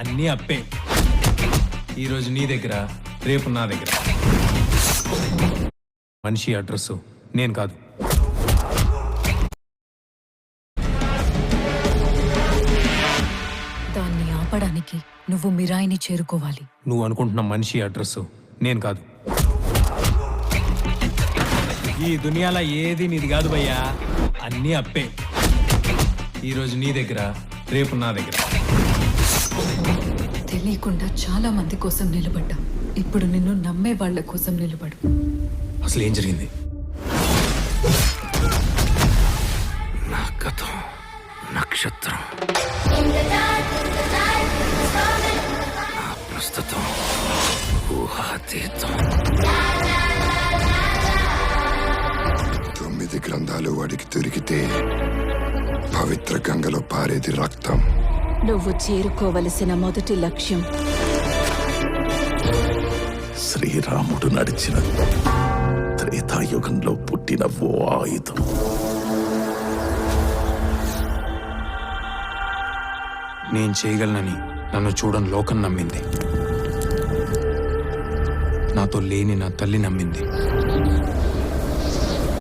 అన్నీ అప్పే. ఈరోజు నీ దగ్గర, రేపు నా దగ్గర. మనిషి అడ్రస్ నేను కాదు. దాన్ని ఆపడానికి నువ్వు మిరాయిని చేరుకోవాలి. నువ్వు అనుకుంటున్న మనిషి అడ్రస్ నేను కాదు. ఈ దునియాలో ఏది నీది కాదు భయ్యా, అన్నీ అప్పే. ఈరోజు నీ దగ్గర, రేపు నా దగ్గర. తెలియకుండా చాలా మంది కోసం నిలబడ్డా. ఇప్పుడు నిన్ను నమ్మే వాళ్ళ కోసం నిలబడు. అసలు ఏం జరిగింది? నా గతం నక్షత్రం, నా ప్రస్తుతం ఊహాతీతం. 9 గ్రంథాలు వాడికి దొరికితే పవిత్ర గంగలో పారేది రక్తం. నువ్వు చేరుకోవలసిన మొదటి లక్ష్యం శ్రీరాముడు నడిచిన త్రేతాయుగంలో పుట్టిన ఓ ఆయుధం. నేను చేయగలనని నన్ను చూడని లోకం నమ్మింది. నాతో లేని నా తల్లి నమ్మింది.